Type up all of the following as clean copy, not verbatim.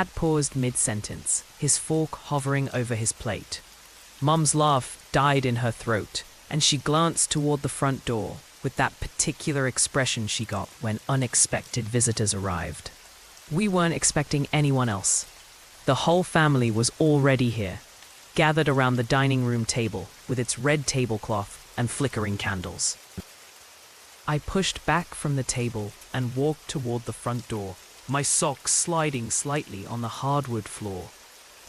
Dad paused mid-sentence, his fork hovering over his plate. Mum's laugh died in her throat, and she glanced toward the front door with that particular expression she got when unexpected visitors arrived. We weren't expecting anyone else. The whole family was already here, gathered around the dining room table with its red tablecloth and flickering candles. I pushed back from the table and walked toward the front door, my socks sliding slightly on the hardwood floor.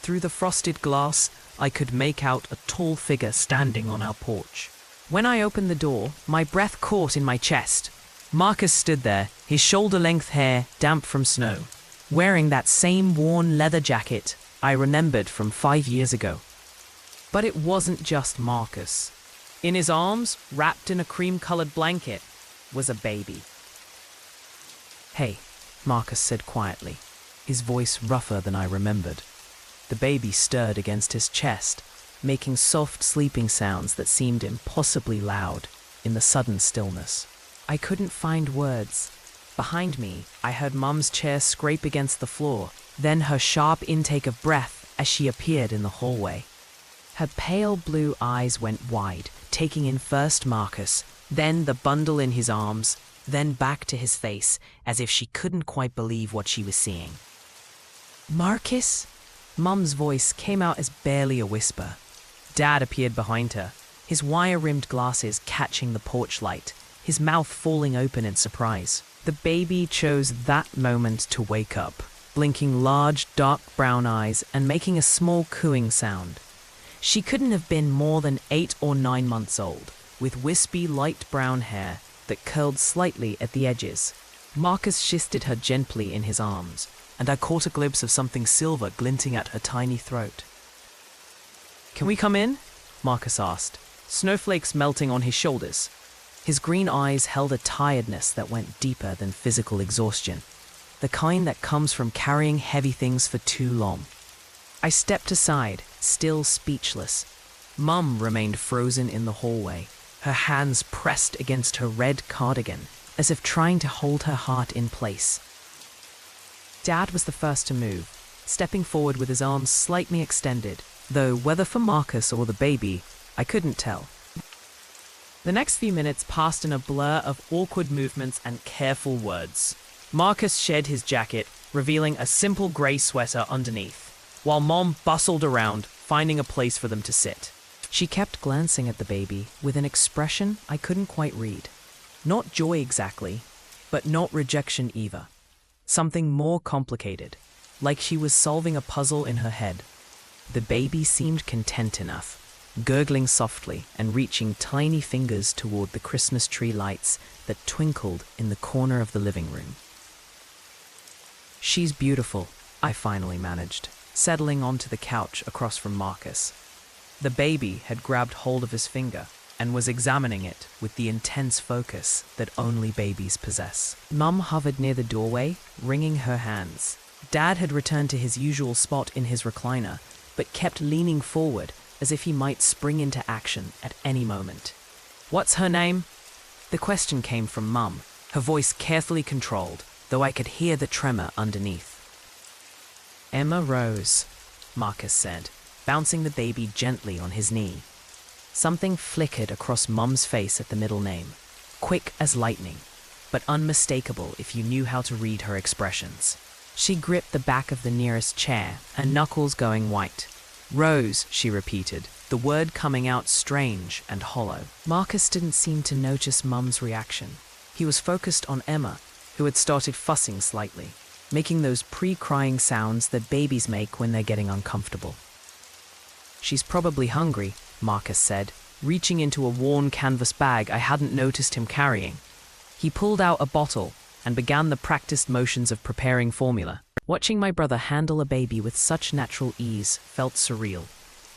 Through the frosted glass, I could make out a tall figure standing on our porch. When I opened the door, my breath caught in my chest. Marcus stood there, his shoulder-length hair damp from snow, wearing that same worn leather jacket I remembered from 5 years ago. But it wasn't just Marcus. In his arms, wrapped in a cream-colored blanket, was a baby. "Hey," Marcus said quietly, his voice rougher than I remembered. The baby stirred against his chest, making soft sleeping sounds that seemed impossibly loud in the sudden stillness. I couldn't find words. Behind me, I heard Mum's chair scrape against the floor, then her sharp intake of breath as she appeared in the hallway. Her pale blue eyes went wide, taking in first Marcus, then the bundle in his arms, then back to his face, as if she couldn't quite believe what she was seeing. "Marcus?" Mum's voice came out as barely a whisper. Dad appeared behind her, his wire-rimmed glasses catching the porch light, his mouth falling open in surprise. The baby chose that moment to wake up, blinking large, dark brown eyes and making a small cooing sound. She couldn't have been more than 8 or 9 months old, with wispy light brown hair that curled slightly at the edges. Marcus shifted her gently in his arms, and I caught a glimpse of something silver glinting at her tiny throat. "Can we come in?" Marcus asked, snowflakes melting on his shoulders. His green eyes held a tiredness that went deeper than physical exhaustion, the kind that comes from carrying heavy things for too long. I stepped aside, still speechless. Mum remained frozen in the hallway, her hands pressed against her red cardigan, as if trying to hold her heart in place. Dad was the first to move, stepping forward with his arms slightly extended, though whether for Marcus or the baby, I couldn't tell. The next few minutes passed in a blur of awkward movements and careful words. Marcus shed his jacket, revealing a simple grey sweater underneath, while Mom bustled around, finding a place for them to sit. She kept glancing at the baby with an expression I couldn't quite read. Not joy exactly, but not rejection either. Something more complicated, like she was solving a puzzle in her head. The baby seemed content enough, gurgling softly and reaching tiny fingers toward the Christmas tree lights that twinkled in the corner of the living room. "She's beautiful," I finally managed, settling onto the couch across from Marcus. The baby had grabbed hold of his finger and was examining it with the intense focus that only babies possess. Mum hovered near the doorway, wringing her hands. Dad had returned to his usual spot in his recliner, but kept leaning forward as if he might spring into action at any moment. "What's her name?" The question came from Mum, her voice carefully controlled, though I could hear the tremor underneath. "Emma Rose," Marcus said, bouncing the baby gently on his knee. Something flickered across Mum's face at the middle name, quick as lightning, but unmistakable if you knew how to read her expressions. She gripped the back of the nearest chair, her knuckles going white. "Rose," she repeated, the word coming out strange and hollow. Marcus didn't seem to notice Mum's reaction. He was focused on Emma, who had started fussing slightly, making those pre-crying sounds that babies make when they're getting uncomfortable. "She's probably hungry," Marcus said, reaching into a worn canvas bag I hadn't noticed him carrying. He pulled out a bottle and began the practiced motions of preparing formula. Watching my brother handle a baby with such natural ease felt surreal.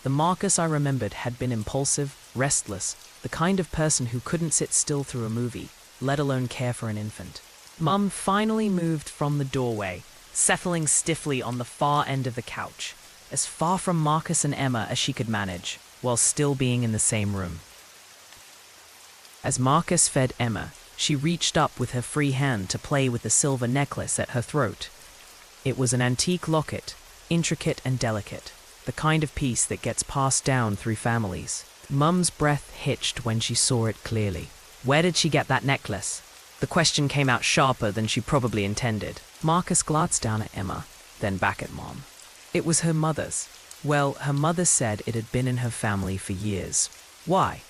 The Marcus I remembered had been impulsive, restless, the kind of person who couldn't sit still through a movie, let alone care for an infant. Mum finally moved from the doorway, settling stiffly on the far end of the couch, as far from Marcus and Emma as she could manage, while still being in the same room. As Marcus fed Emma, she reached up with her free hand to play with the silver necklace at her throat. It was an antique locket, intricate and delicate, the kind of piece that gets passed down through families. Mum's breath hitched when she saw it clearly. Where did she get that necklace? The question came out sharper than she probably intended. Marcus glanced down at Emma, then back at Mom. It was her mother's. Well, her mother said it had been in her family for years. Why?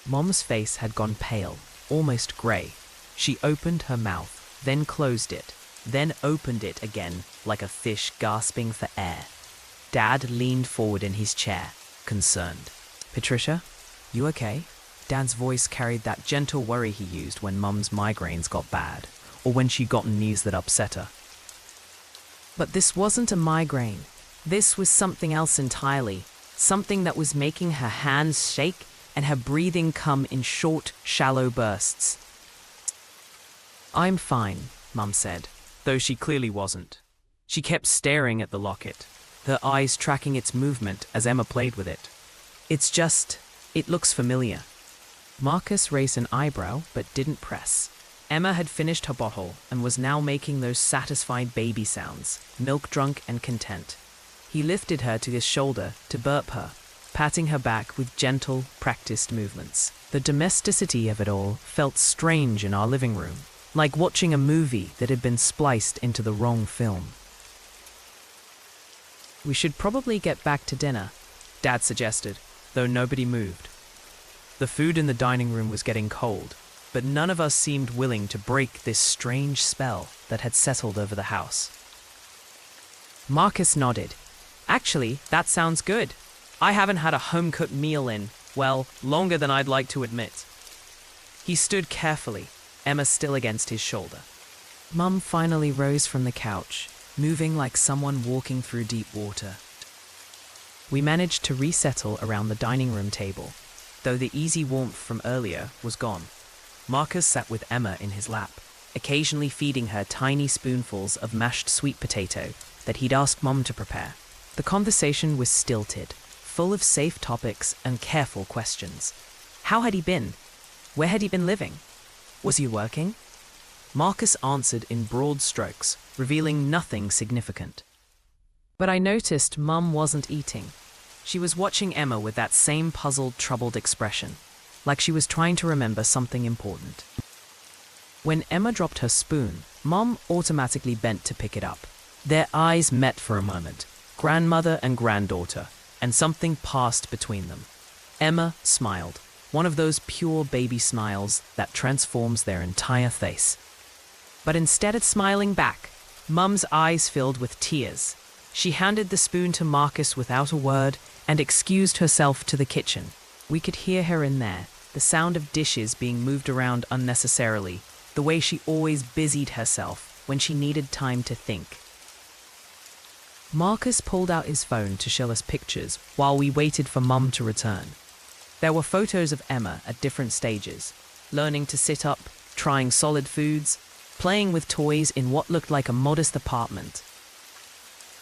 Mom's face had gone pale, almost grey. She opened her mouth, then closed it, then opened it again like a fish gasping for air. Dad leaned forward in his chair, concerned. Patricia, you okay? Dad's voice carried that gentle worry he used when Mum's migraines got bad, or when she'd gotten news that upset her. But this wasn't a migraine. This was something else entirely, something that was making her hands shake and her breathing come in short, shallow bursts. I'm fine, Mum said, though she clearly wasn't. She kept staring at the locket, her eyes tracking its movement as Emma played with it. It looks familiar. Marcus raised an eyebrow but didn't press. Emma had finished her bottle and was now making those satisfied baby sounds, milk-drunk and content. He lifted her to his shoulder to burp her, patting her back with gentle, practiced movements. The domesticity of it all felt strange in our living room, like watching a movie that had been spliced into the wrong film. We should probably get back to dinner, Dad suggested, though nobody moved. The food in the dining room was getting cold, but none of us seemed willing to break this strange spell that had settled over the house. Marcus nodded. Actually, that sounds good. I haven't had a home-cooked meal in, well, longer than I'd like to admit. He stood carefully, Emma still against his shoulder. Mum finally rose from the couch, moving like someone walking through deep water. We managed to resettle around the dining room table, though the easy warmth from earlier was gone. Marcus sat with Emma in his lap, occasionally feeding her tiny spoonfuls of mashed sweet potato that he'd asked Mum to prepare. The conversation was stilted, full of safe topics and careful questions. How had he been? Where had he been living? Was he working? Marcus answered in broad strokes, revealing nothing significant. But I noticed Mum wasn't eating. She was watching Emma with that same puzzled, troubled expression, like she was trying to remember something important. When Emma dropped her spoon, Mum automatically bent to pick it up. Their eyes met for a moment, grandmother and granddaughter, and something passed between them. Emma smiled, one of those pure baby smiles that transforms their entire face. But instead of smiling back, Mum's eyes filled with tears. She handed the spoon to Marcus without a word and excused herself to the kitchen. We could hear her in there, the sound of dishes being moved around unnecessarily, the way she always busied herself when she needed time to think. Marcus pulled out his phone to show us pictures while we waited for Mum to return. There were photos of Emma at different stages, learning to sit up, trying solid foods, playing with toys in what looked like a modest apartment.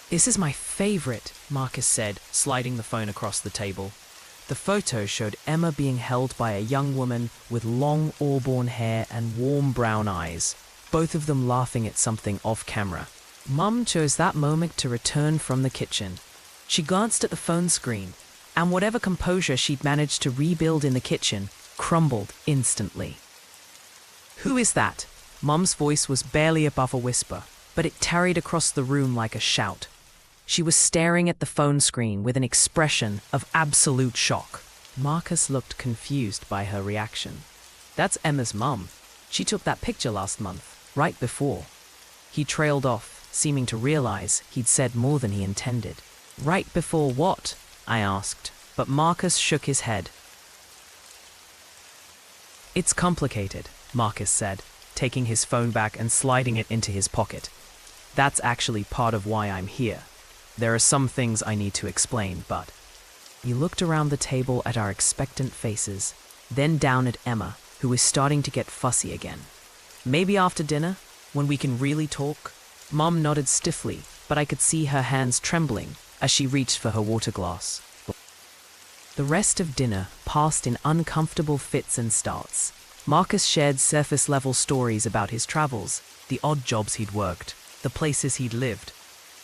This is my favorite, Marcus said, sliding the phone across the table. The photo showed Emma being held by a young woman with long auburn hair and warm brown eyes, both of them laughing at something off camera. Mum chose that moment to return from the kitchen. She glanced at the phone screen, and whatever composure she'd managed to rebuild in the kitchen crumbled instantly. Who is that? Mum's voice was barely above a whisper, but it tarried across the room like a shout. She was staring at the phone screen with an expression of absolute shock. Marcus looked confused by her reaction. That's Emma's mum. She took that picture last month, right before. He trailed off, seeming to realize he'd said more than he intended. Right before what? I asked, but Marcus shook his head. It's complicated, Marcus said, taking his phone back and sliding it into his pocket. That's actually part of why I'm here. There are some things I need to explain, but... He looked around the table at our expectant faces, then down at Emma, who was starting to get fussy again. Maybe after dinner, when we can really talk? Mum nodded stiffly, but I could see her hands trembling as she reached for her water glass. The rest of dinner passed in uncomfortable fits and starts. Marcus shared surface-level stories about his travels, the odd jobs he'd worked, the places he'd lived.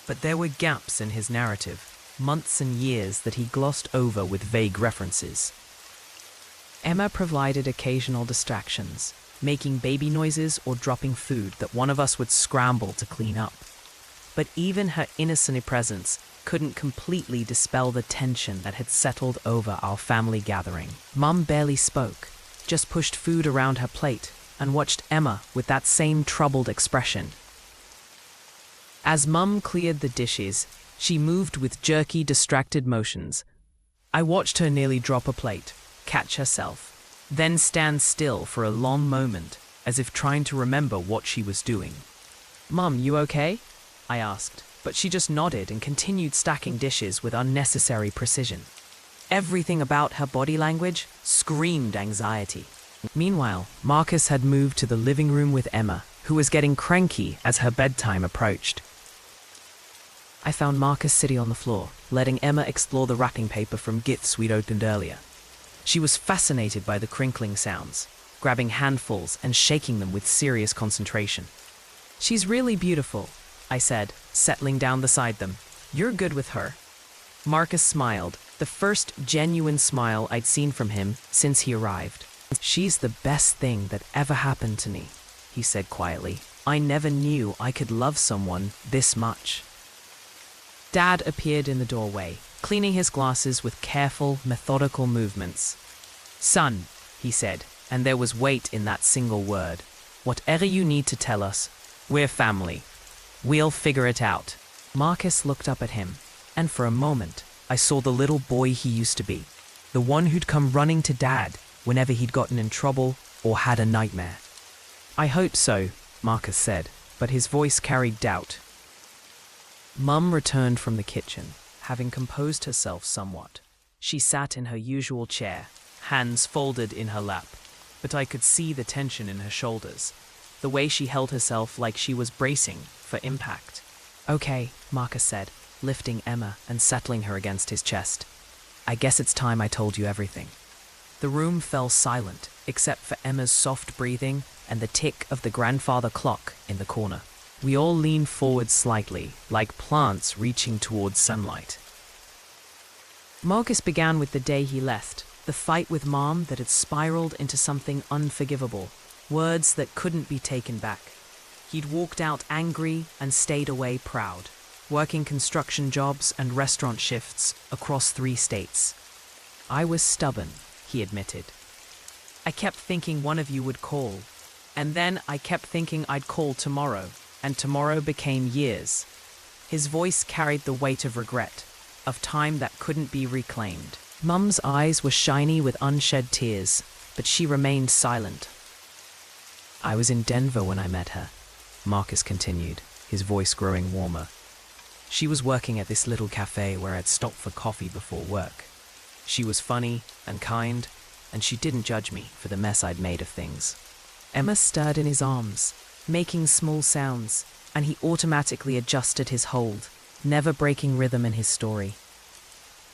But there were gaps in his narrative, months and years that he glossed over with vague references. Emma provided occasional distractions, making baby noises or dropping food that one of us would scramble to clean up. But even her innocent presence couldn't completely dispel the tension that had settled over our family gathering. Mum barely spoke, just pushed food around her plate and watched Emma with that same troubled expression. As Mum cleared the dishes, she moved with jerky, distracted motions. I watched her nearly drop a plate, catch herself, then stand still for a long moment, as if trying to remember what she was doing. "Mum, you okay?" I asked, but she just nodded and continued stacking dishes with unnecessary precision. Everything about her body language screamed anxiety. Meanwhile, Marcus had moved to the living room with Emma, who was getting cranky as her bedtime approached. I found Marcus sitting on the floor, letting Emma explore the wrapping paper from gifts we'd opened earlier. She was fascinated by the crinkling sounds, grabbing handfuls and shaking them with serious concentration. "She's really beautiful," I said, settling down beside them. "You're good with her." Marcus smiled, the first genuine smile I'd seen from him since he arrived. "She's the best thing that ever happened to me," he said quietly. "I never knew I could love someone this much." Dad appeared in the doorway, cleaning his glasses with careful, methodical movements. "Son," he said, and there was weight in that single word. "Whatever you need to tell us, we're family. We'll figure it out." Marcus looked up at him, and for a moment, I saw the little boy he used to be, the one who'd come running to Dad whenever he'd gotten in trouble or had a nightmare. "I hope so," Marcus said, but his voice carried doubt. Mum returned from the kitchen, having composed herself somewhat. She sat in her usual chair, hands folded in her lap, but I could see the tension in her shoulders, the way she held herself like she was bracing for impact. "Okay," Marcus said, lifting Emma and settling her against his chest. "I guess it's time I told you everything." The room fell silent, except for Emma's soft breathing and the tick of the grandfather clock in the corner. We all leaned forward slightly, like plants reaching towards sunlight. Marcus began with the day he left, the fight with Mom that had spiraled into something unforgivable, words that couldn't be taken back. He'd walked out angry and stayed away proud, working construction jobs and restaurant shifts across 3 states. "I was stubborn," he admitted. "I kept thinking one of you would call, and then I kept thinking I'd call tomorrow, and tomorrow became years." His voice carried the weight of regret, of time that couldn't be reclaimed. Mum's eyes were shiny with unshed tears, but she remained silent. "I was in Denver when I met her," Marcus continued, his voice growing warmer. "She was working at this little cafe where I'd stop for coffee before work. She was funny and kind, and she didn't judge me for the mess I'd made of things." Emma stirred in his arms, making small sounds, and he automatically adjusted his hold, never breaking rhythm in his story.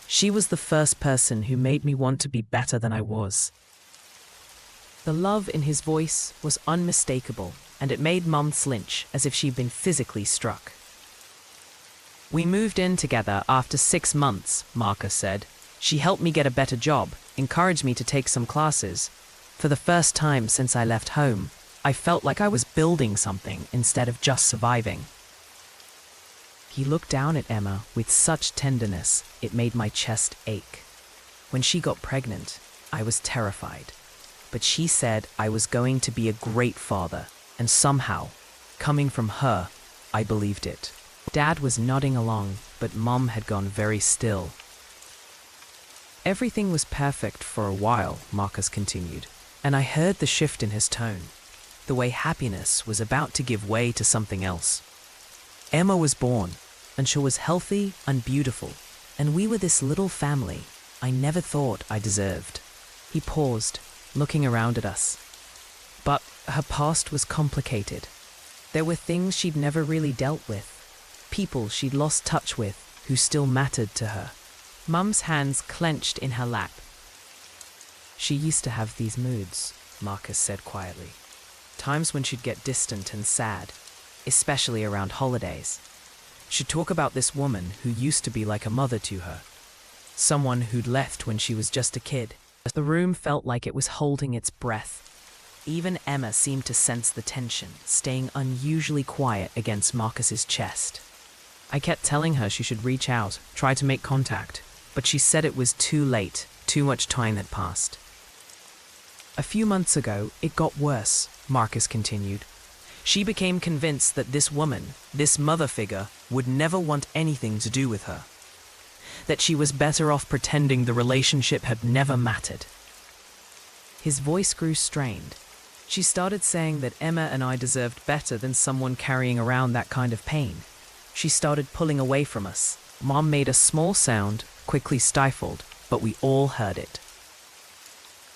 "She was the first person who made me want to be better than I was." The love in his voice was unmistakable, and it made Mum flinch as if she'd been physically struck. "We moved in together after 6 months," Marcus said. "She helped me get a better job, encouraged me to take some classes. For the first time since I left home, I felt like I was building something instead of just surviving." He looked down at Emma with such tenderness it made my chest ache. "When she got pregnant, I was terrified. But she said I was going to be a great father, and somehow, coming from her, I believed it." Dad was nodding along, but Mum had gone very still. "Everything was perfect for a while," Marcus continued, and I heard the shift in his tone, the way happiness was about to give way to something else. "Emma was born, and she was healthy and beautiful, and we were this little family I never thought I deserved." He paused, looking around at us. But her past was complicated. There were things she'd never really dealt with, people she'd lost touch with who still mattered to her. Mum's hands clenched in her lap. "She used to have these moods," Marcus said quietly. "Times when she'd get distant and sad, especially around holidays. She'd talk about this woman who used to be like a mother to her, someone who'd left when she was just a kid. The room felt like it was holding its breath. Even Emma seemed to sense the tension, staying unusually quiet against Marcus's chest. I kept telling her she should reach out, try to make contact, but she said it was too late, too much time had passed. A few months ago, it got worse, Marcus continued. She became convinced that this woman, this mother figure, would never want anything to do with her. That she was better off pretending the relationship had never mattered. His voice grew strained. She started saying that Emma and I deserved better than someone carrying around that kind of pain. She started pulling away from us. Mom made a small sound, quickly stifled, but we all heard it.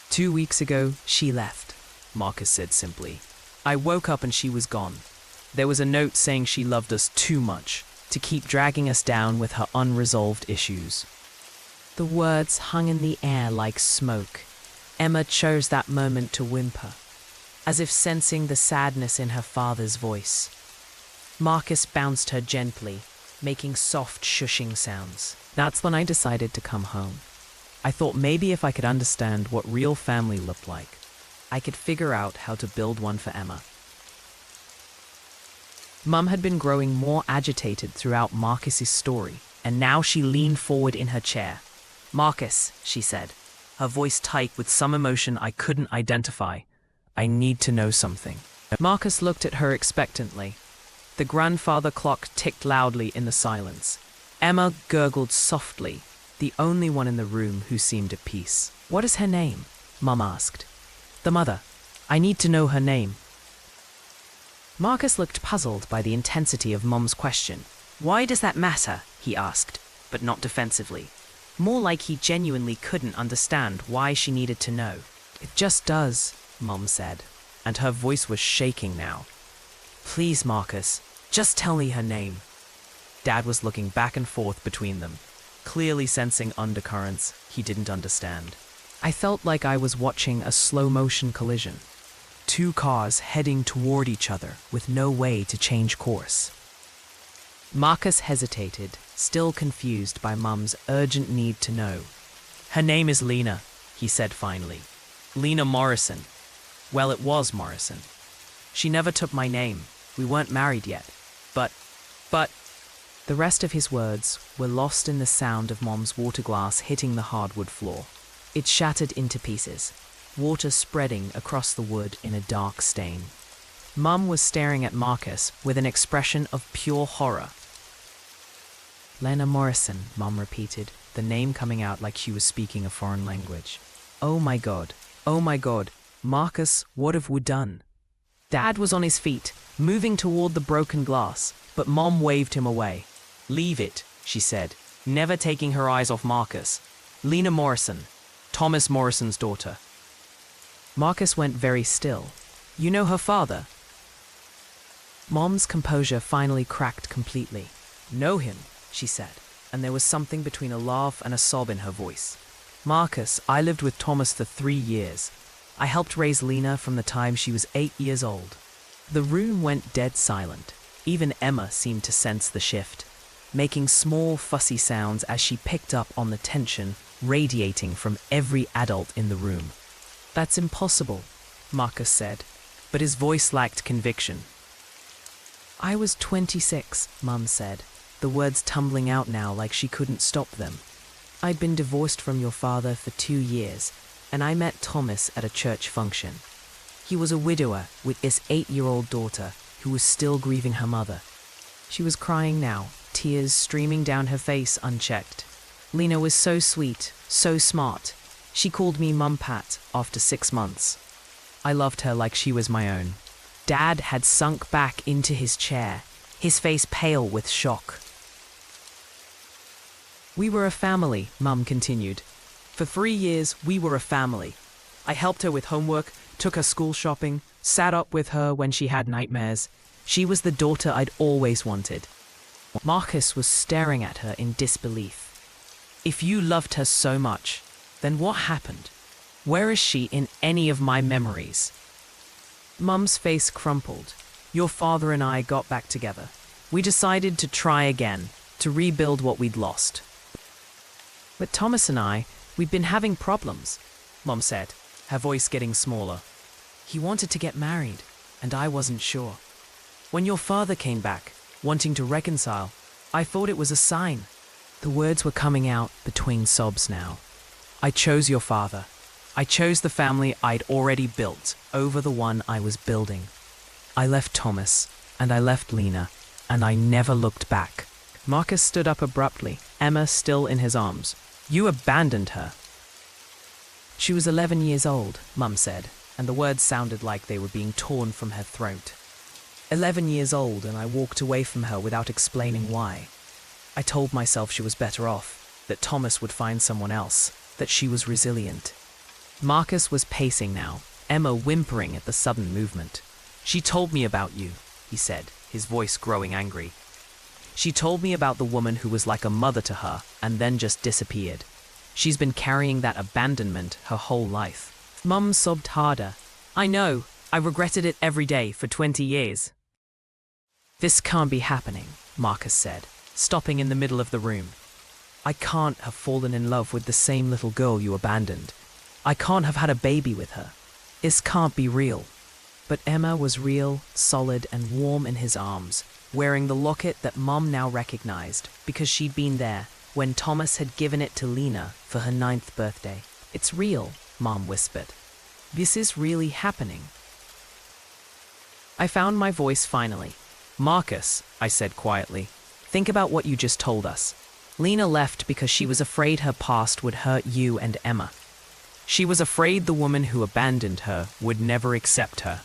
2 weeks ago, she left, Marcus said simply. I woke up and she was gone. There was a note saying she loved us too much to keep dragging us down with her unresolved issues. The words hung in the air like smoke. Emma chose that moment to whimper, as if sensing the sadness in her father's voice. Marcus bounced her gently, making soft shushing sounds. That's when I decided to come home. I thought maybe if I could understand what real family looked like, I could figure out how to build one for Emma. Mum had been growing more agitated throughout Marcus's story, and now she leaned forward in her chair. Marcus, she said, her voice tight with some emotion I couldn't identify. I need to know something. Marcus looked at her expectantly. The grandfather clock ticked loudly in the silence. Emma gurgled softly, the only one in the room who seemed at peace. What is her name? Mum asked. The mother. I need to know her name. Marcus looked puzzled by the intensity of Mum's question. Why does that matter? He asked, but not defensively. More like he genuinely couldn't understand why she needed to know. It just does, Mum said, and her voice was shaking now. Please, Marcus, just tell me her name. Dad was looking back and forth between them, clearly sensing undercurrents he didn't understand. I felt like I was watching a slow-motion collision. 2 cars heading toward each other with no way to change course. Marcus hesitated, still confused by Mum's urgent need to know. Her name is Lena, he said finally. Lena Morrison. Well, it was Morrison. She never took my name. We weren't married yet. But... The rest of his words were lost in the sound of Mom's water glass hitting the hardwood floor. It shattered into pieces, water spreading across the wood in a dark stain. Mum was staring at Marcus with an expression of pure horror. Lena Morrison, Mum repeated, the name coming out like she was speaking a foreign language. Oh my God, Marcus, what have we done? Dad was on his feet, moving toward the broken glass, but Mom waved him away. Leave it, she said, never taking her eyes off Marcus. Lena Morrison, Thomas Morrison's daughter. Marcus went very still. You know her father? Mom's composure finally cracked completely. Know him, she said, and there was something between a laugh and a sob in her voice. Marcus, I lived with Thomas for 3 years. I helped raise Lena from the time she was 8 years old. The room went dead silent. Even Emma seemed to sense the shift, making small, fussy sounds as she picked up on the tension radiating from every adult in the room. That's impossible, Marcus said, but his voice lacked conviction. I was 26, Mum said, the words tumbling out now like she couldn't stop them. I'd been divorced from your father for 2 years, and I met Thomas at a church function. He was a widower with his 8-year-old daughter who was still grieving her mother. She was crying now, tears streaming down her face unchecked. Lena was so sweet, so smart. She called me Mum Pat after 6 months. I loved her like she was my own. Dad had sunk back into his chair, his face pale with shock. We were a family, Mum continued. For 3 years, we were a family. I helped her with homework, took her school shopping, sat up with her when she had nightmares. She was the daughter I'd always wanted. Marcus was staring at her in disbelief. If you loved her so much, then what happened? Where is she in any of my memories? Mum's face crumpled. your father and I got back together. We decided to try again, to rebuild what we'd lost. But Thomas and I, we'd been having problems, Mom said, her voice getting smaller. He wanted to get married, and I wasn't sure. When your father came back, wanting to reconcile, I thought it was a sign. The words were coming out between sobs now. I chose your father. I chose the family I'd already built over the one I was building. I left Thomas, and I left Lena, and I never looked back. Marcus stood up abruptly, Emma still in his arms. You abandoned her. She was 11 years old, Mum said, and the words sounded like they were being torn from her throat. 11 years old, and I walked away from her without explaining why. I told myself she was better off, that Thomas would find someone else, that she was resilient. Marcus was pacing now, Emma whimpering at the sudden movement. She told me about you, he said, his voice growing angry. She told me about the woman who was like a mother to her and then just disappeared. She's been carrying that abandonment her whole life. Mum sobbed harder. I know. I regretted it every day for 20 years. This can't be happening, Marcus said, stopping in the middle of the room. I can't have fallen in love with the same little girl you abandoned. I can't have had a baby with her. This can't be real. But Emma was real, solid, and warm in his arms, wearing the locket that Mum now recognized because she'd been there when Thomas had given it to Lena for her 9th birthday. It's real, Mom whispered. This is really happening. I found my voice finally. Marcus, I said quietly, think about what you just told us. Lena left because she was afraid her past would hurt you and Emma. She was afraid the woman who abandoned her would never accept her.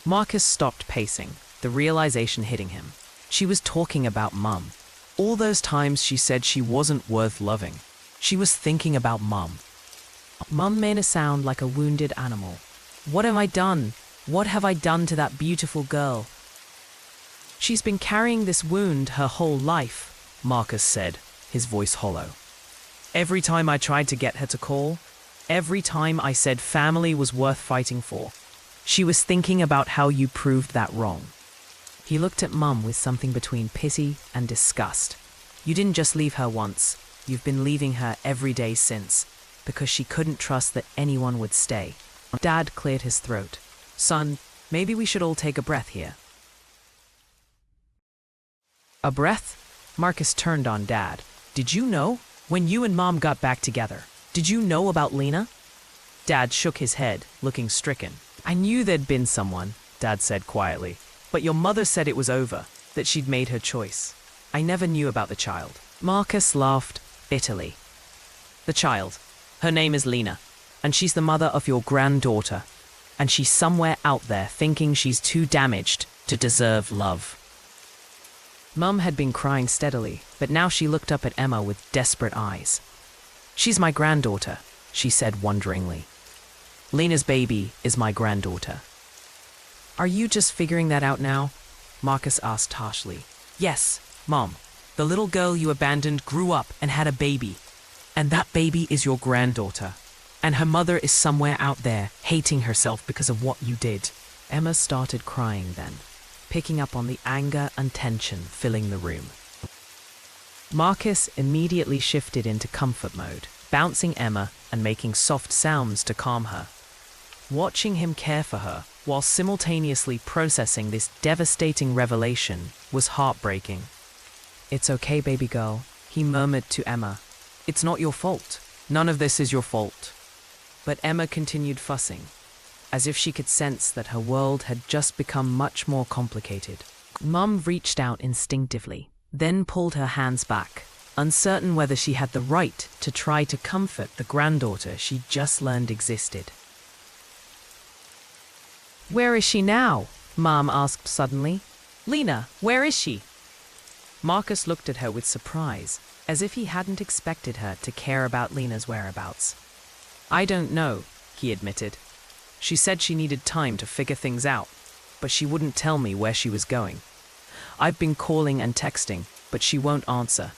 Marcus stopped pacing, the realization hitting him. She was talking about Mum. All those times she said she wasn't worth loving. She was thinking about Mum. Mum made a sound like a wounded animal. What have I done? What have I done to that beautiful girl? She's been carrying this wound her whole life, Marcus said, his voice hollow. Every time I tried to get her to call, every time I said family was worth fighting for, she was thinking about how you proved that wrong. He looked at Mum with something between pity and disgust. You didn't just leave her once, you've been leaving her every day since, because she couldn't trust that anyone would stay. Dad cleared his throat. Son, maybe we should all take a breath here. A breath? Marcus turned on Dad. Did you know? When you and Mom got back together, did you know about Lena? Dad shook his head, looking stricken. I knew there'd been someone, Dad said quietly. But your mother said it was over, that she'd made her choice. I never knew about the child. Marcus laughed bitterly. The child. Her name is Lena, and she's the mother of your granddaughter. And she's somewhere out there thinking she's too damaged to deserve love. Mum had been crying steadily, but now she looked up at Emma with desperate eyes. She's my granddaughter, she said wonderingly. Lena's baby is my granddaughter. Are you just figuring that out now? Marcus asked harshly. Yes, Mom. The little girl you abandoned grew up and had a baby. And that baby is your granddaughter. And her mother is somewhere out there, hating herself because of what you did. Emma started crying then, picking up on the anger and tension filling the room. Marcus immediately shifted into comfort mode, bouncing Emma and making soft sounds to calm her. Watching him care for her, while simultaneously processing this devastating revelation, was heartbreaking. It's okay, baby girl, he murmured to Emma. It's not your fault. None of this is your fault. But Emma continued fussing, as if she could sense that her world had just become much more complicated. Mum reached out instinctively, then pulled her hands back, uncertain whether she had the right to try to comfort the granddaughter she just learned existed. Where is she now? Mom asked suddenly. Lena, where is she? Marcus looked at her with surprise, as if he hadn't expected her to care about Lena's whereabouts. I don't know, he admitted. She said she needed time to figure things out, but she wouldn't tell me where she was going. I've been calling and texting, but she won't answer.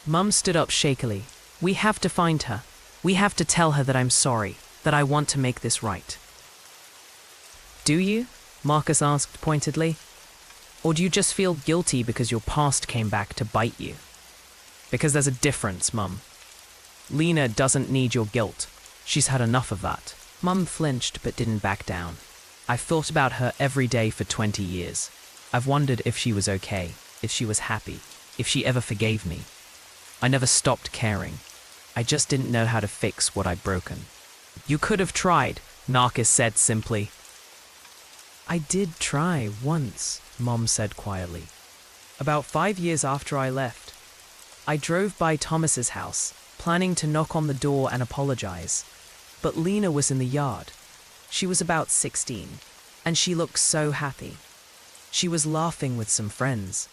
Mum stood up shakily. We have to find her. We have to tell her that I'm sorry, that I want to make this right. Do you? Marcus asked pointedly. Or do you just feel guilty because your past came back to bite you? Because there's a difference, Mum. Lena doesn't need your guilt. She's had enough of that. Mum flinched but didn't back down. I've thought about her every day for 20 years. I've wondered if she was okay, if she was happy, if she ever forgave me. I never stopped caring. I just didn't know how to fix what I'd broken. You could have tried, Marcus said simply. I did try once, Mom said quietly. About 5 years after I left. I drove by Thomas's house, planning to knock on the door and apologize. But Lena was in the yard. She was about 16, and she looked so happy. She was laughing with some friends,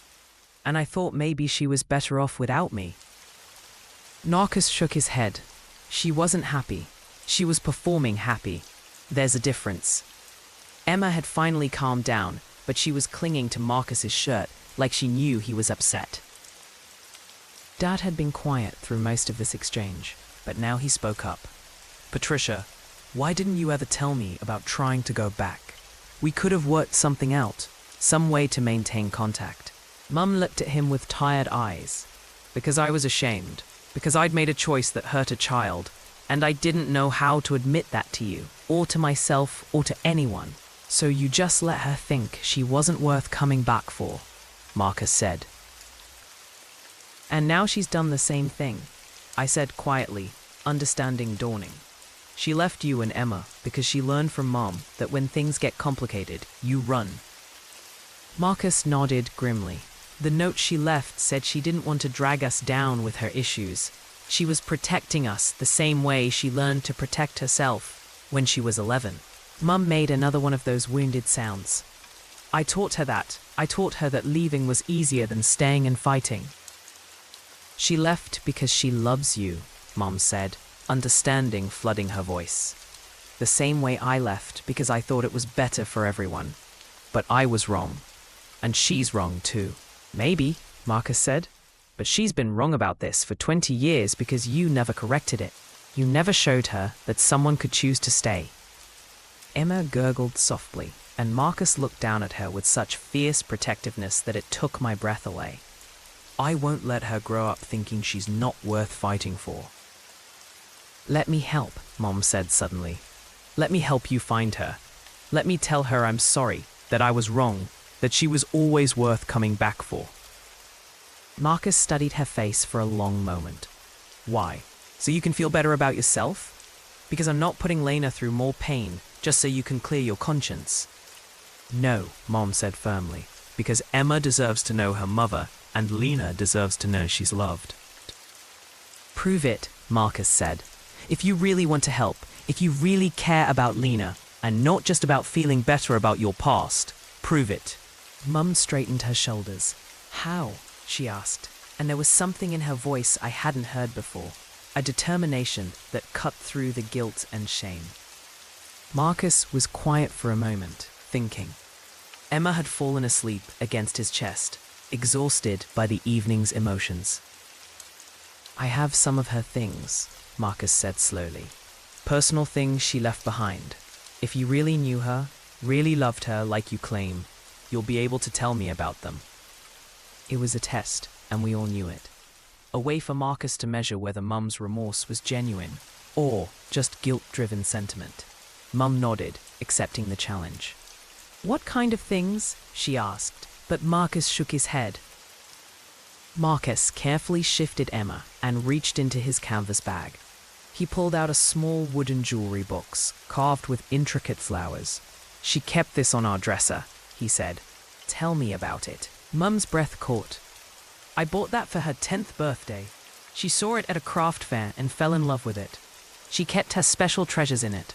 and I thought maybe she was better off without me. Marcus shook his head. She wasn't happy. She was performing happy. There's a difference. Emma had finally calmed down, but she was clinging to Marcus's shirt like she knew he was upset. Dad had been quiet through most of this exchange, but now he spoke up. Patricia, why didn't you ever tell me about trying to go back? We could have worked something out, some way to maintain contact. Mum looked at him with tired eyes. Because I was ashamed. Because I'd made a choice that hurt a child, and I didn't know how to admit that to you, or to myself, or to anyone. So you just let her think she wasn't worth coming back for, Marcus said. And now she's done the same thing, I said quietly, understanding dawning. She left you and Emma because she learned from Mom that when things get complicated, you run. Marcus nodded grimly. The note she left said she didn't want to drag us down with her issues. She was protecting us the same way she learned to protect herself when she was 11. Mum made another one of those wounded sounds. I taught her that. I taught her that leaving was easier than staying and fighting. She left because she loves you, Mom said, understanding flooding her voice. The same way I left because I thought it was better for everyone. But I was wrong. And she's wrong too. Maybe, Marcus said, but she's been wrong about this for 20 years because you never corrected it. You never showed her that someone could choose to stay. Emma gurgled softly, and Marcus looked down at her with such fierce protectiveness that it took my breath away. I won't let her grow up thinking she's not worth fighting for. Let me help, Mom said suddenly. Let me help you find her. Let me tell her I'm sorry, that I was wrong, that she was always worth coming back for. Marcus studied her face for a long moment. Why? So you can feel better about yourself? Because I'm not putting Lena through more pain just so you can clear your conscience. No, Mom said firmly, because Emma deserves to know her mother and Lena deserves to know she's loved. Prove it, Marcus said. If you really want to help, if you really care about Lena, and not just about feeling better about your past, prove it. Mum straightened her shoulders. How? She asked, and there was something in her voice I hadn't heard before, a determination that cut through the guilt and shame. Marcus was quiet for a moment, thinking. Emma had fallen asleep against his chest, exhausted by the evening's emotions. I have some of her things, Marcus said slowly. Personal things she left behind. If you really knew her, really loved her like you claim, you'll be able to tell me about them. It was a test, and we all knew it. A way for Marcus to measure whether Mum's remorse was genuine, or just guilt-driven sentiment. Mum nodded, accepting the challenge. What kind of things? She asked, but Marcus shook his head. Marcus carefully shifted Emma and reached into his canvas bag. He pulled out a small wooden jewelry box, carved with intricate flowers. She kept this on our dresser, he said. Tell me about it. Mum's breath caught. I bought that for her 10th birthday. She saw it at a craft fair and fell in love with it. She kept her special treasures in it,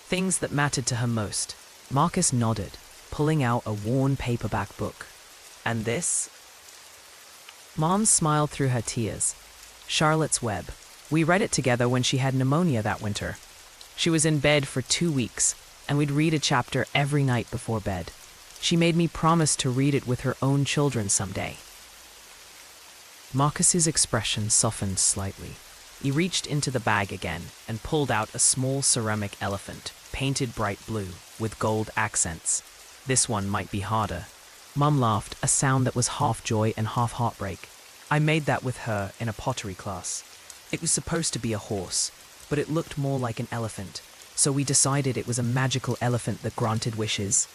things that mattered to her most. Marcus nodded, pulling out a worn paperback book. And this? Mom smiled through her tears. Charlotte's Web. We read it together when she had pneumonia that winter. She was in bed for 2 weeks, and we'd read a chapter every night before bed. She made me promise to read it with her own children someday. Marcus's expression softened slightly. He reached into the bag again and pulled out a small ceramic elephant, painted bright blue, with gold accents. This one might be harder. Mum laughed, a sound that was half joy and half heartbreak. I made that with her in a pottery class. It was supposed to be a horse, but it looked more like an elephant, so we decided it was a magical elephant that granted wishes.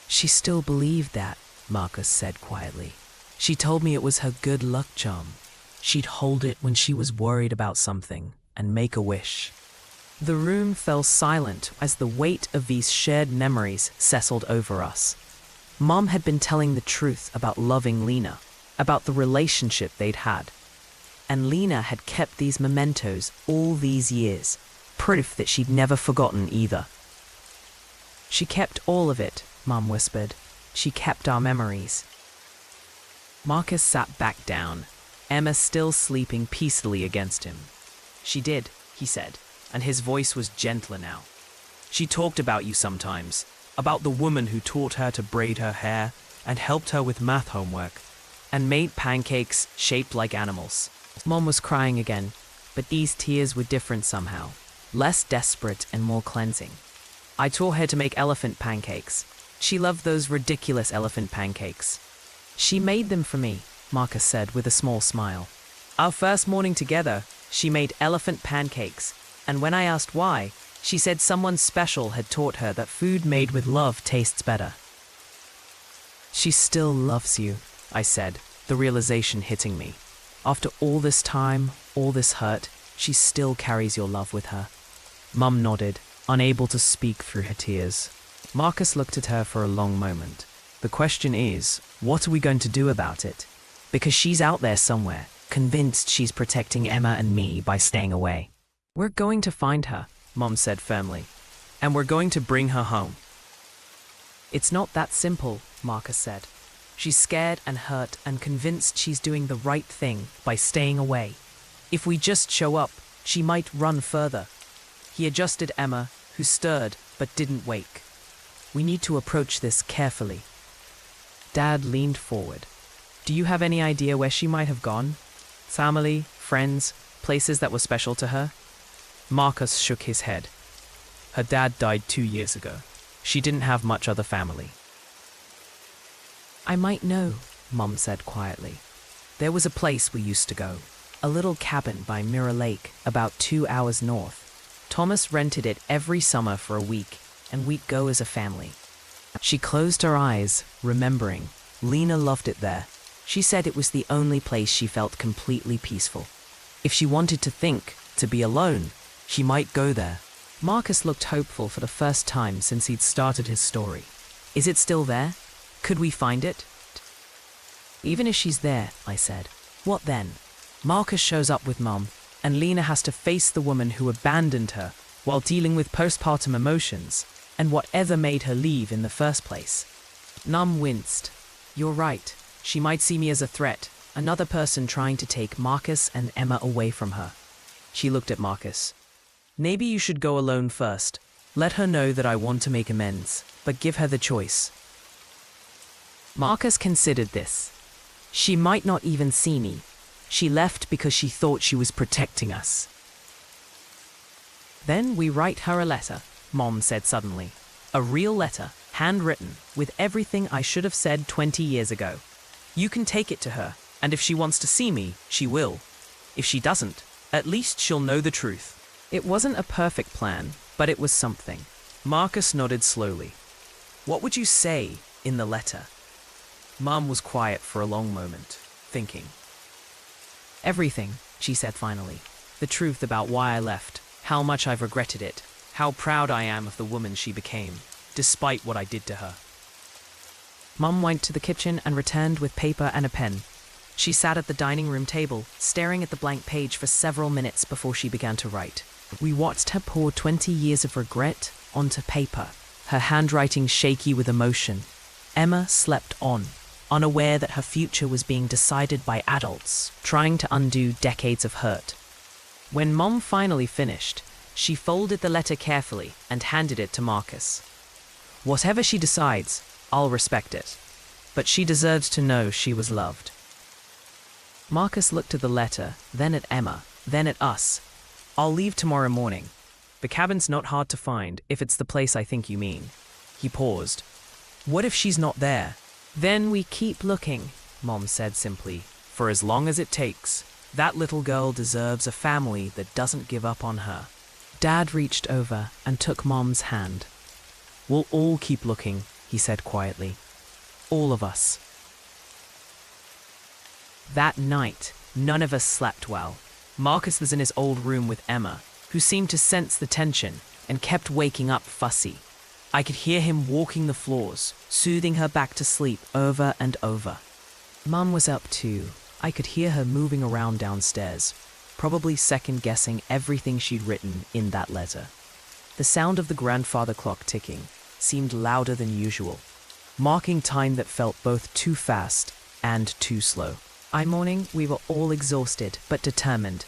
She still believed that, Marcus said quietly. She told me it was her good luck charm. She'd hold it when she was worried about something and make a wish. The room fell silent as the weight of these shared memories settled over us. Mom had been telling the truth about loving Lena, about the relationship they'd had. And Lena had kept these mementos all these years, proof that she'd never forgotten either. She kept all of it, Mom whispered. She kept our memories. Marcus sat back down, Emma still sleeping peacefully against him. She did, he said, and his voice was gentler now. She talked about you sometimes, about the woman who taught her to braid her hair and helped her with math homework, and made pancakes shaped like animals. Mom was crying again, but these tears were different somehow, less desperate and more cleansing. I taught her to make elephant pancakes. She loved those ridiculous elephant pancakes. She made them for me, Marcus said with a small smile. Our first morning together, she made elephant pancakes, and when I asked why, she said someone special had taught her that food made with love tastes better. She still loves you, I said, the realization hitting me. After all this time, all this hurt, she still carries your love with her. Mum nodded, unable to speak through her tears. Marcus looked at her for a long moment. The question is, what are we going to do about it? Because she's out there somewhere, convinced she's protecting Emma and me by staying away. We're going to find her, Mom said firmly, and we're going to bring her home. It's not that simple, Marcus said. She's scared and hurt and convinced she's doing the right thing by staying away. If we just show up, she might run further. He adjusted Emma, who stirred but didn't wake. We need to approach this carefully. Dad leaned forward. Do you have any idea where she might have gone? Family, friends, places that were special to her? Marcus shook his head. Her dad died 2 years ago. She didn't have much other family. I might know, Mom said quietly. There was a place we used to go, a little cabin by Mirror Lake, about 2 hours north. Thomas rented it every summer for a week, and we'd go as a family. She closed her eyes, remembering. Lena loved it there. She said it was the only place she felt completely peaceful. If she wanted to think, to be alone, she might go there. Marcus looked hopeful for the first time since he'd started his story. Is it still there? Could we find it? Even if she's there, I said. What then? Marcus shows up with Mom, and Lena has to face the woman who abandoned her while dealing with postpartum emotions and whatever made her leave in the first place. Mom winced. You're right. She might see me as a threat, another person trying to take Marcus and Emma away from her. She looked at Marcus. Maybe you should go alone first. Let her know that I want to make amends, but give her the choice. Marcus considered this. She might not even see me. She left because she thought she was protecting us. Then we write her a letter, Mom said suddenly. A real letter, handwritten, with everything I should have said 20 years ago. You can take it to her, and if she wants to see me, she will. If she doesn't, at least she'll know the truth. It wasn't a perfect plan, but it was something. Marcus nodded slowly. What would you say in the letter? Mom was quiet for a long moment, thinking. Everything, she said finally. The truth about why I left, how much I've regretted it, how proud I am of the woman she became, despite what I did to her. Mom went to the kitchen and returned with paper and a pen. She sat at the dining room table, staring at the blank page for several minutes before she began to write. We watched her pour 20 years of regret onto paper, her handwriting shaky with emotion. Emma slept on, unaware that her future was being decided by adults, trying to undo decades of hurt. When Mom finally finished, she folded the letter carefully and handed it to Marcus. Whatever she decides, I'll respect it. But she deserves to know she was loved. Marcus looked at the letter, then at Emma, then at us. I'll leave tomorrow morning. The cabin's not hard to find if it's the place I think you mean. He paused. What if she's not there? Then we keep looking, Mom said simply. For as long as it takes. That little girl deserves a family that doesn't give up on her. Dad reached over and took Mom's hand. We'll all keep looking, he said quietly. All of us. That night, none of us slept well. Marcus was in his old room with Emma, who seemed to sense the tension and kept waking up fussy. I could hear him walking the floors, soothing her back to sleep over and over. Mum was up too. I could hear her moving around downstairs, probably second-guessing everything she'd written in that letter. The sound of the grandfather clock ticking seemed louder than usual, marking time that felt both too fast and too slow. Morning, we were all exhausted but determined.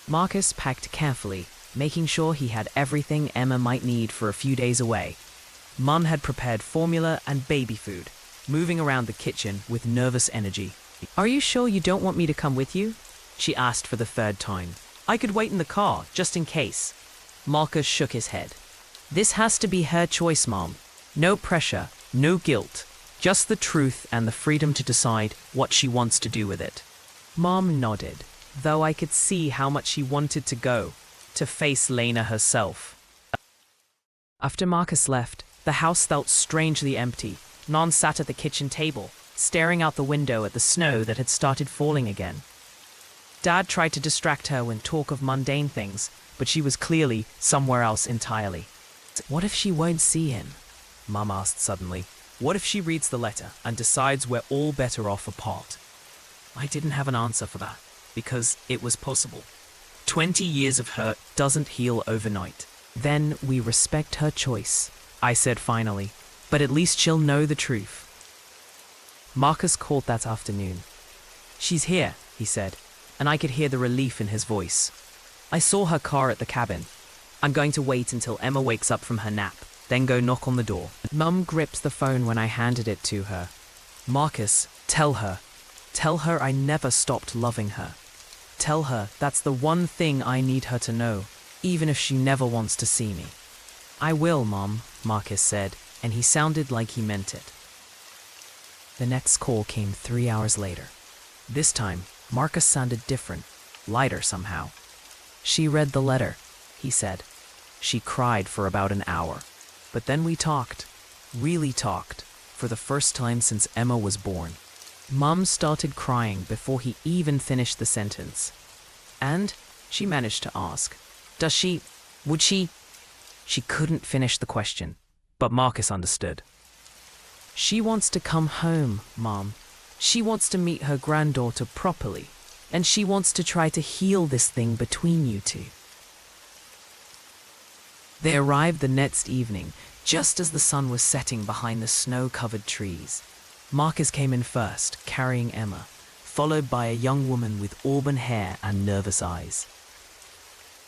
Marcus packed carefully, making sure he had everything Emma might need for a few days away. Mum had prepared formula and baby food, moving around the kitchen with nervous energy. Are you sure you don't want me to come with you? She asked for the third time. I could wait in the car, just in case. Marcus shook his head. This has to be her choice, Mom. No pressure, no guilt. Just the truth and the freedom to decide what she wants to do with it. Mom nodded, though I could see how much she wanted to go, to face Lena herself. After Marcus left, the house felt strangely empty. Non sat at the kitchen table, staring out the window at the snow that had started falling again. Dad tried to distract her with talk of mundane things, but she was clearly somewhere else entirely. What if she won't see him? Mum asked suddenly. What if she reads the letter and decides we're all better off apart? I didn't have an answer for that, because it was possible. 20 years of hurt doesn't heal overnight. Then we respect her choice, I said finally, but at least she'll know the truth. Marcus called that afternoon. She's here, he said, and I could hear the relief in his voice. I saw her car at the cabin. I'm going to wait until Emma wakes up from her nap, then go knock on the door. Mum gripped the phone when I handed it to her. Marcus, tell her I never stopped loving her. Tell her that's the one thing I need her to know, even if she never wants to see me. I will, Mom, Marcus said, and he sounded like he meant it. The next call came 3 hours later. This time, Marcus sounded different, lighter somehow. She read the letter, he said. She cried for about an hour. But then we talked, really talked, for the first time since Emma was born. Mum started crying before he even finished the sentence. And she managed to ask, would she? She couldn't finish the question, but Marcus understood. She wants to come home, Mom. She wants to meet her granddaughter properly, and she wants to try to heal this thing between you two. They arrived the next evening, just as the sun was setting behind the snow-covered trees. Marcus came in first, carrying Emma, followed by a young woman with auburn hair and nervous eyes.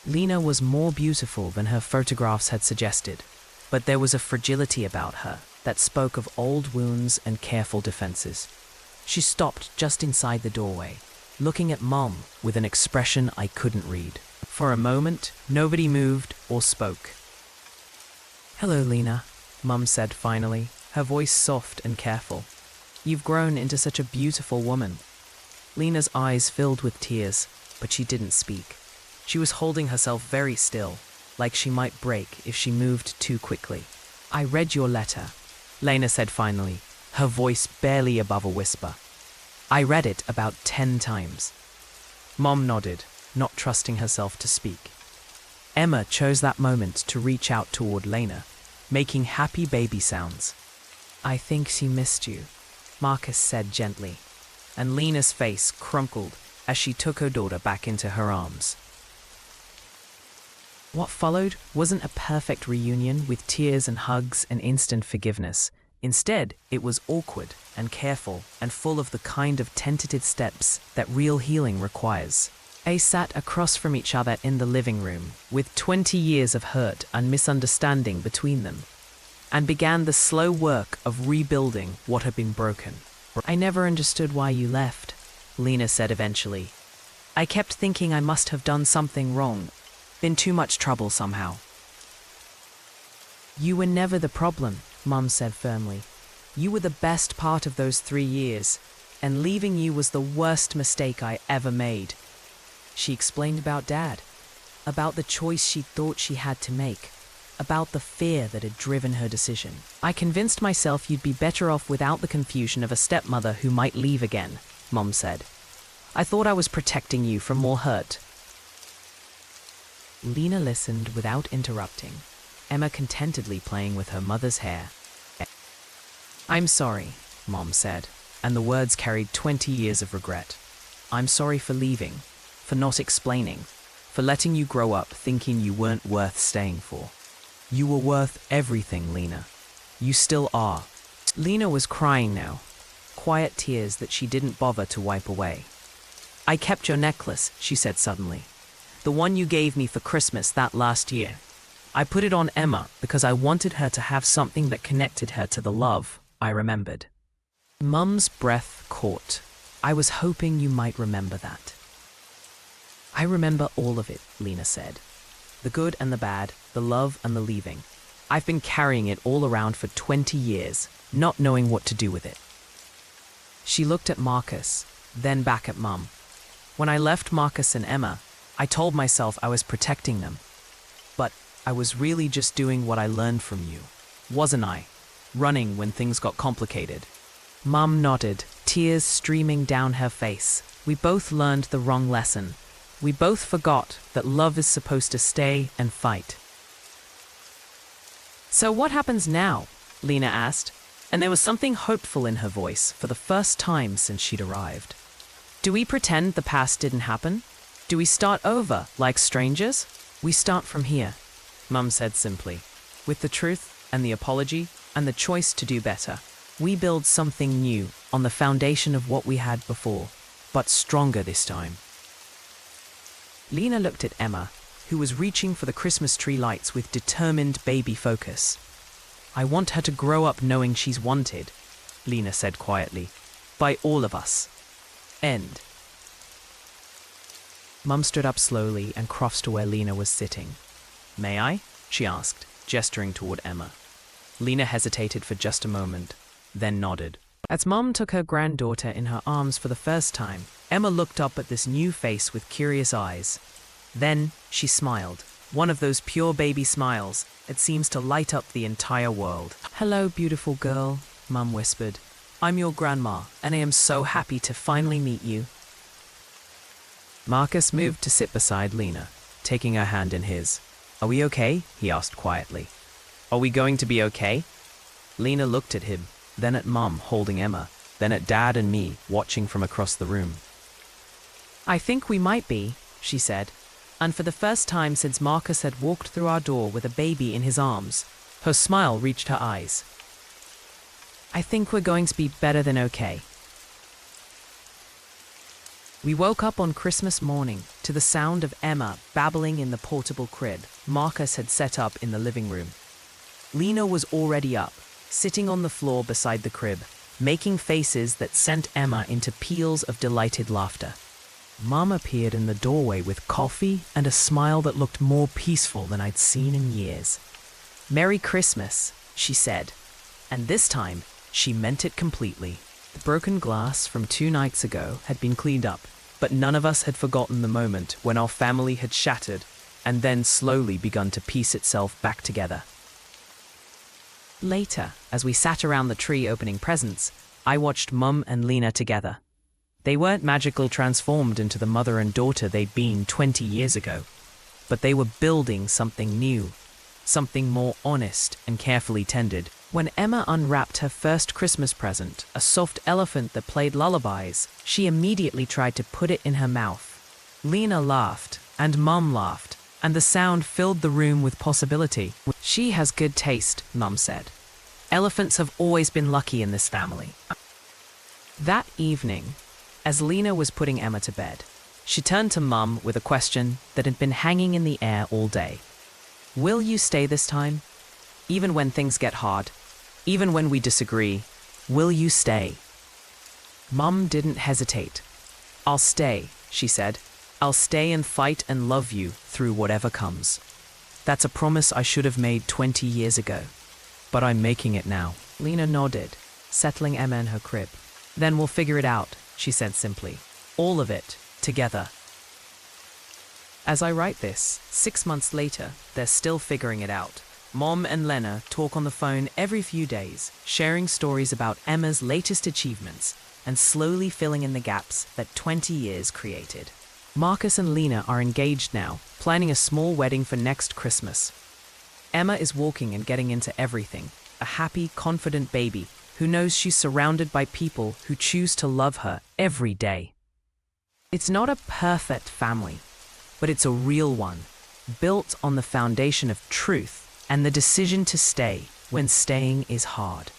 Lena was more beautiful than her photographs had suggested, but there was a fragility about her that spoke of old wounds and careful defenses. She stopped just inside the doorway, looking at Mom with an expression I couldn't read. For a moment, nobody moved or spoke. Hello, Lena, Mum said finally, her voice soft and careful. You've grown into such a beautiful woman. Lena's eyes filled with tears, but she didn't speak. She was holding herself very still, like she might break if she moved too quickly. I read your letter, Lena said finally, her voice barely above a whisper. I read it about 10 times. Mom nodded, not trusting herself to speak. Emma chose that moment to reach out toward Lena, making happy baby sounds. I think she missed you, Marcus said gently, and Lena's face crumpled as she took her daughter back into her arms. What followed wasn't a perfect reunion with tears and hugs and instant forgiveness. Instead, it was awkward and careful and full of the kind of tentative steps that real healing requires. They sat across from each other in the living room, with 20 years of hurt and misunderstanding between them, and began the slow work of rebuilding what had been broken. I never understood why you left, Lena said eventually. I kept thinking I must have done something wrong, been too much trouble somehow. You were never the problem, Mum said firmly. You were the best part of those 3 years, and leaving you was the worst mistake I ever made. She explained about Dad, about the choice she thought she had to make, about the fear that had driven her decision. I convinced myself you'd be better off without the confusion of a stepmother who might leave again, Mum said. I thought I was protecting you from more hurt. Lena listened without interrupting, Emma contentedly playing with her mother's hair. I'm sorry, Mom said, and the words carried 20 years of regret. I'm sorry for leaving, for not explaining, for letting you grow up thinking you weren't worth staying for. You were worth everything, Lena. You still are. Lena was crying now, quiet tears that she didn't bother to wipe away. I kept your necklace, she said suddenly. The one you gave me for Christmas that last year. I put it on Emma because I wanted her to have something that connected her to the love I remembered. Mum's breath caught. I was hoping you might remember that. I remember all of it, Lena said. The good and the bad, the love and the leaving. I've been carrying it all around for 20 years, not knowing what to do with it. She looked at Marcus, then back at Mum. When I left Marcus and Emma, I told myself I was protecting them. But I was really just doing what I learned from you, wasn't I? Running when things got complicated. Mum nodded, tears streaming down her face. We both learned the wrong lesson. We both forgot that love is supposed to stay and fight. So what happens now? Lena asked, and there was something hopeful in her voice for the first time since she'd arrived. Do we pretend the past didn't happen? Do we start over like strangers? We start from here, Mum said simply. With the truth and the apology and the choice to do better. We build something new on the foundation of what we had before, but stronger this time. Lena looked at Emma, who was reaching for the Christmas tree lights with determined baby focus. I want her to grow up knowing she's wanted, Lena said quietly, by all of us. End. Mum stood up slowly and crossed to where Lena was sitting. May I? She asked, gesturing toward Emma. Lena hesitated for just a moment, then nodded. As Mum took her granddaughter in her arms for the first time, Emma looked up at this new face with curious eyes. Then she smiled, one of those pure baby smiles that seems to light up the entire world. Hello, beautiful girl, Mum whispered. I'm your grandma, and I am so happy to finally meet you. Marcus moved to sit beside Lena, taking her hand in his. Are we okay? He asked quietly. Are we going to be okay? Lena looked at him, then at Mum holding Emma, then at Dad and me watching from across the room. I think we might be, she said, and for the first time since Marcus had walked through our door with a baby in his arms, her smile reached her eyes. I think we're going to be better than okay. We woke up on Christmas morning to the sound of Emma babbling in the portable crib Marcus had set up in the living room. Lena was already up, sitting on the floor beside the crib, making faces that sent Emma into peals of delighted laughter. Mum appeared in the doorway with coffee and a smile that looked more peaceful than I'd seen in years. Merry Christmas, she said, and this time she meant it completely. The broken glass from 2 nights ago had been cleaned up, but none of us had forgotten the moment when our family had shattered and then slowly begun to piece itself back together. Later, as we sat around the tree opening presents, I watched Mum and Lena together. They weren't magically transformed into the mother and daughter they'd been 20 years ago, but they were building something new, something more honest and carefully tended. When Emma unwrapped her first Christmas present, a soft elephant that played lullabies, she immediately tried to put it in her mouth. Lena laughed, and Mum laughed, and the sound filled the room with possibility. She has good taste, Mum said. Elephants have always been lucky in this family. That evening, as Lena was putting Emma to bed, she turned to Mum with a question that had been hanging in the air all day. Will you stay this time? Even when things get hard? Even when we disagree? Will you stay? Mum didn't hesitate. I'll stay, she said. I'll stay and fight and love you through whatever comes. That's a promise I should have made 20 years ago. But I'm making it now. Lena nodded, settling Emma in her crib. Then we'll figure it out, she said simply. All of it, together. As I write this, 6 months later, they're still figuring it out. Mom and Lena talk on the phone every few days, sharing stories about Emma's latest achievements and slowly filling in the gaps that 20 years created. Marcus and Lena are engaged now, planning a small wedding for next Christmas. Emma is walking and getting into everything, a happy, confident baby who knows she's surrounded by people who choose to love her every day. It's not a perfect family, but it's a real one, built on the foundation of truth and the decision to stay when staying is hard.